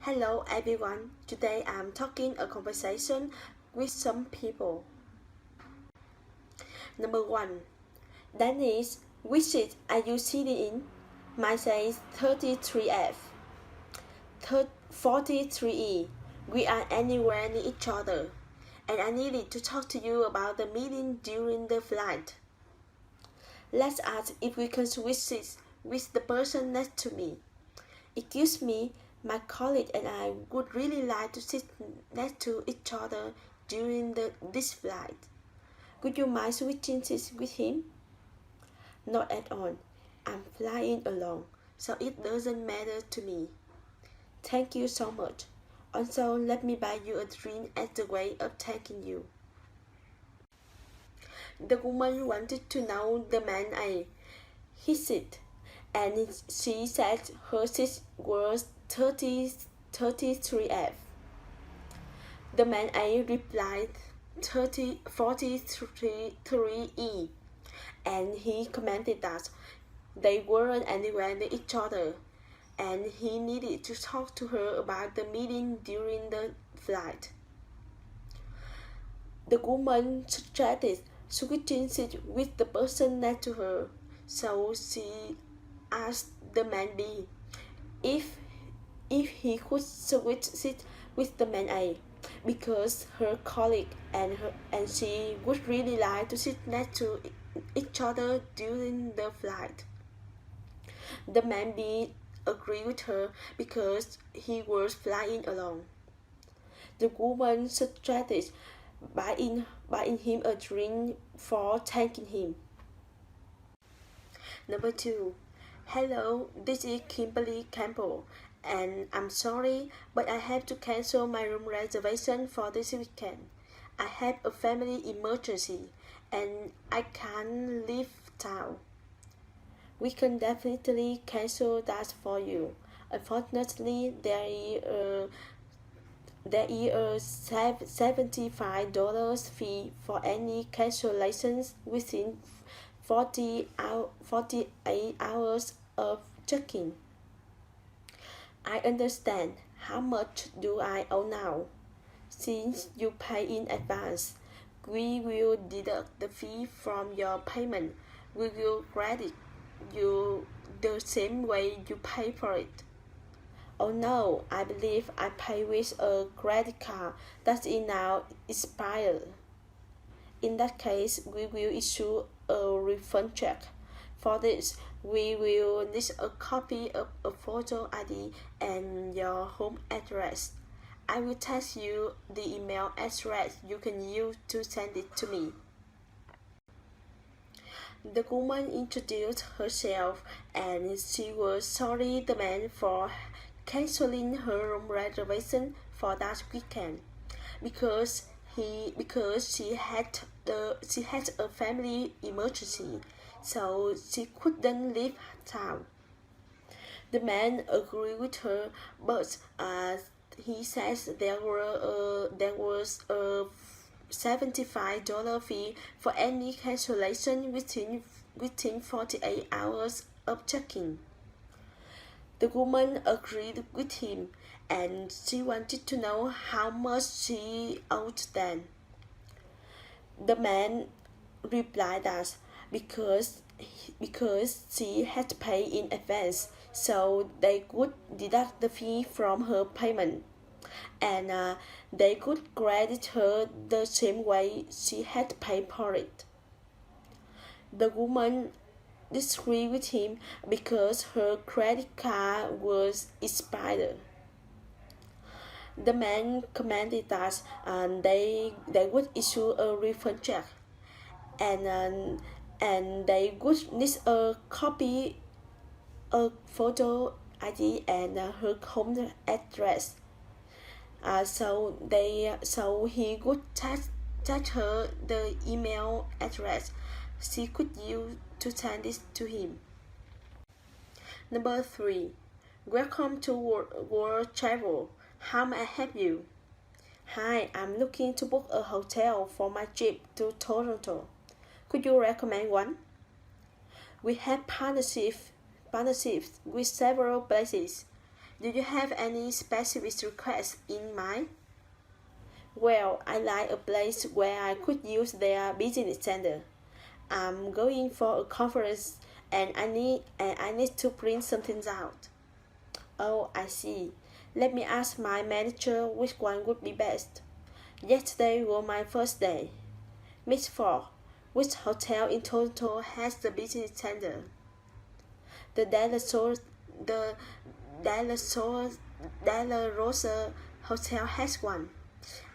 Hello everyone. Today I'm talking a conversation with some people. Number 1. Dennis, which seat are you sitting in? Mine says 33F. 43E. We are anywhere near each other. And I needed to talk to you about the meeting during the flight. Let's ask if we can switch seats with the person next to me. Excuse me, my colleague and I would really like to sit next to each other during this flight. Would you mind switching seats with him? Not at all. I'm flying alone, so it doesn't matter to me. Thank you so much. Also, let me buy you a drink as a way of thanking you. The woman wanted to know the man his seat, and she said her seat was 33F. The man A replied 43E, and he commented that they weren't anywhere near each other, and he needed to talk to her about the meeting during the flight. The woman suggested switching seats with the person next to her, so she asked the man B if he could switch seats with the man A, because her colleague and she would really like to sit next to each other during the flight. The man B agreed with her because he was flying alone. The woman suggested buying him a drink for thanking him. Number 2. Hello, this is Kimberly Campbell, and I'm sorry, but I have to cancel my room reservation for this weekend. I have a family emergency, and I can't leave town. We can definitely cancel that for you. Unfortunately, there is a $75 fee for any cancellations within 48 hours of check-in. I understand. How much do I owe now? Since you pay in advance, we will deduct the fee from your payment. We will credit you the same way you pay for it. Oh no, I believe I pay with a credit card that is now expired. In that case, we will issue a refund check. For this, we will need a copy of a photo ID and your home address. I will text you the email address you can use to send it to me. The woman introduced herself, and she was sorry the man for canceling her room reservation for that weekend because she had a family emergency, so she couldn't leave town. The man agreed with her, but he says there was a $75 fee for any cancellation within 48 hours of check-in. The woman agreed with him, and she wanted to know how much she owed then. The man replied that because she had paid in advance, so they could deduct the fee from her payment, and they could credit her the same way she had paid for it. The woman disagreed with him because her credit card was expired. The man commented that they would issue a refund check, and they would need a copy, a photo ID, and her home address. So he would text her the email address she could use to send this to him. Number 3. Welcome to World Travel. How may I help you? Hi, I'm looking to book a hotel for my trip to Toronto. Could you recommend one? We have partnerships with several places. Do you have any specific requests in mind? Well, I like a place where I could use their business center. I'm going for a conference and I need to print something out. Oh, I see. Let me ask my manager which one would be best. Yesterday was my first day. Miss Ford, which hotel in Toronto has the business center? The the De La Rosa Hotel has one,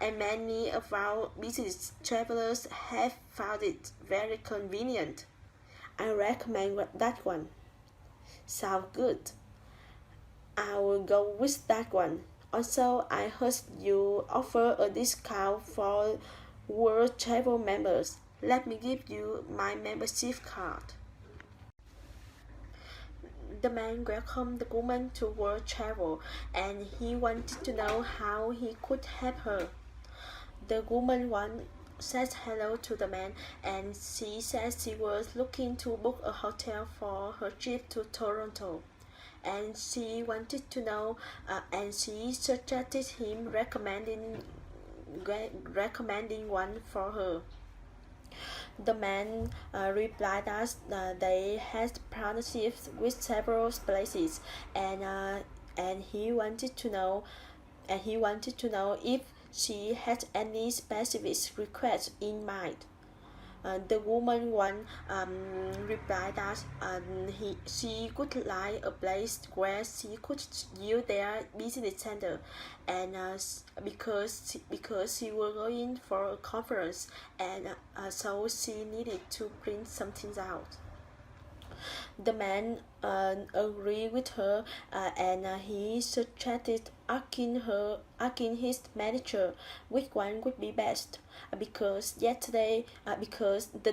and many of our business travelers have found it very convenient. I recommend that one. Sounds good. I will go with that one. Also, I heard you offer a discount for World Travel members. Let me give you my membership card. The man welcomed the woman to World Travel and he wanted to know how he could help her. The woman said hello to the man and she said she was looking to book a hotel for her trip to Toronto. And she wanted to know, and she suggested him recommending one for her. The man replied that they had partnerships with several places, and he wanted to know, if she had any specific requests in mind. The woman replied that she would like a place where she could use their business center, and because she was going for a conference, and so she needed to print something out. The man agreed with her, and he suggested asking his manager which one would be best, because the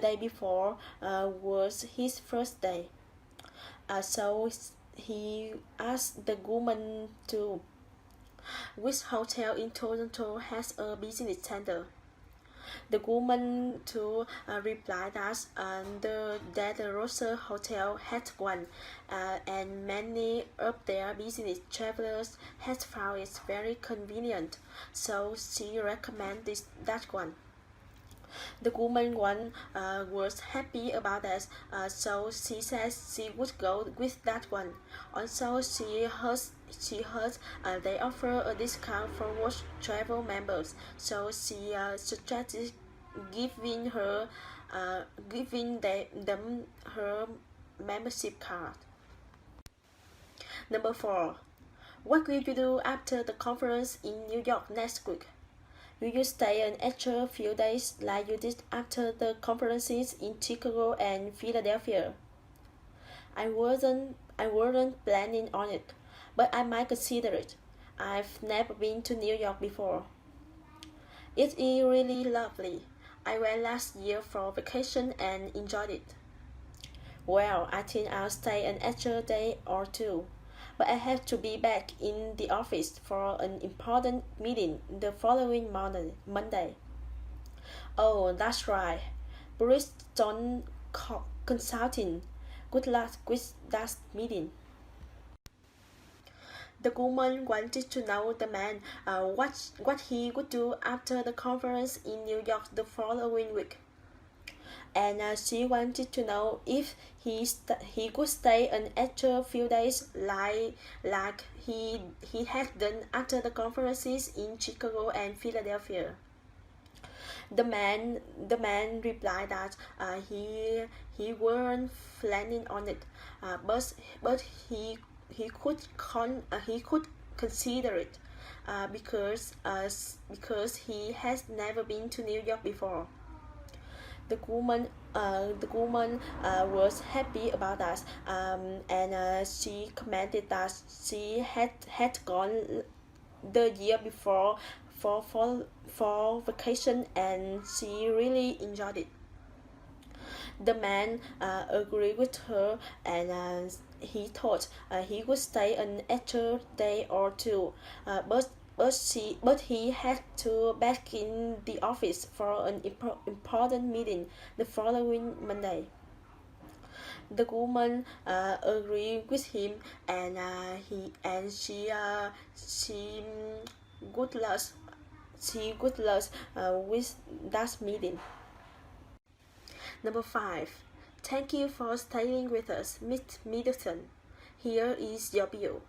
day before was his first day. So he asked the woman to which hotel in Toronto has a business center. The woman to replied that the De La Rosa Hotel had one, and many of their business travelers had found it very convenient, so she recommended that one. The woman was happy about that, so she said she would go with that one. Also, she heard they offer a discount for World Travel members, so she suggested giving them her membership card. Number 4. What will you do after the conference in New York next week? Will you stay an extra few days like you did after the conferences in Chicago and Philadelphia? I wasn't planning on it, but I might consider it. I've never been to New York before. It is really lovely. I went last year for vacation and enjoyed it. Well, I think I'll stay an extra day or two, but I have to be back in the office for an important meeting the following Monday. Oh, that's right. Bridgestone Consulting. Good luck with that meeting. The woman wanted to know the man what he would do after the conference in New York the following week, and she wanted to know if he could stay an extra few days like he had done after the conferences in Chicago and Philadelphia. The man replied that he weren't planning on it, but he could consider it, because he has never been to New York before. The woman was happy about that, and she commented that she had gone the year before for vacation, and she really enjoyed it. The man agreed with her, and he thought he would stay an extra day or two, but he had to back in the office for an important meeting the following Monday. The woman agreed with him, and she good luck with that meeting. Number 5. Thank you for staying with us, Miss Middleton. Here is your bill.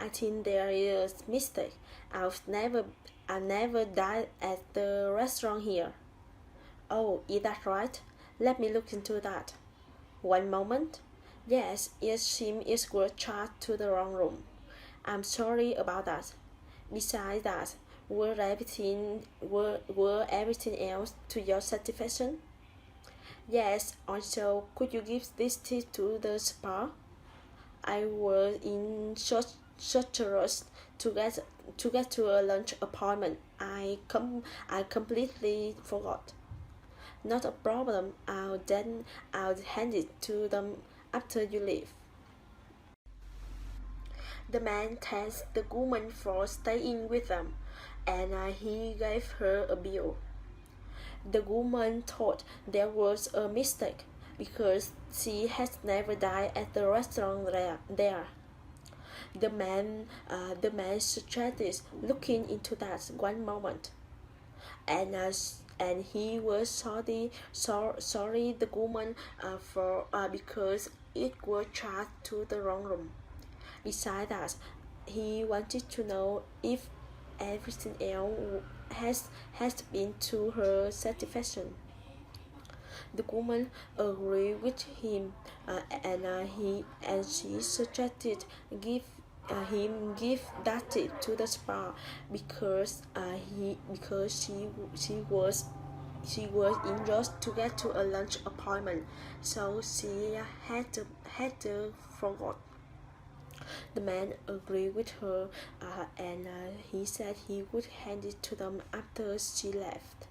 I think there is a mistake. I never dined at the restaurant here. Oh, is that right? Let me look into that. One moment. Yes, it seems it was charged to the wrong room. I'm sorry about that. Besides that, were everything else to your satisfaction? Yes, also, could you give this tip to the spa? I was in such a rush to get to a lunch appointment. I completely forgot. Not a problem. I'll hand it to them after you leave. The man thanked the woman for staying with them, and he gave her a bill. The woman thought there was a mistake because she had never dined at the restaurant there. The man suggested looking into that one moment, and he was sorry the woman for because it was charged to the wrong room. Besides that, he wanted to know if everything else has been to her satisfaction. The woman agreed with him, and she suggested give that tip to the spa because she was in rush to get to a lunch appointment, so she had to forgot. The man agreed with her, and he said he would hand it to them after she left.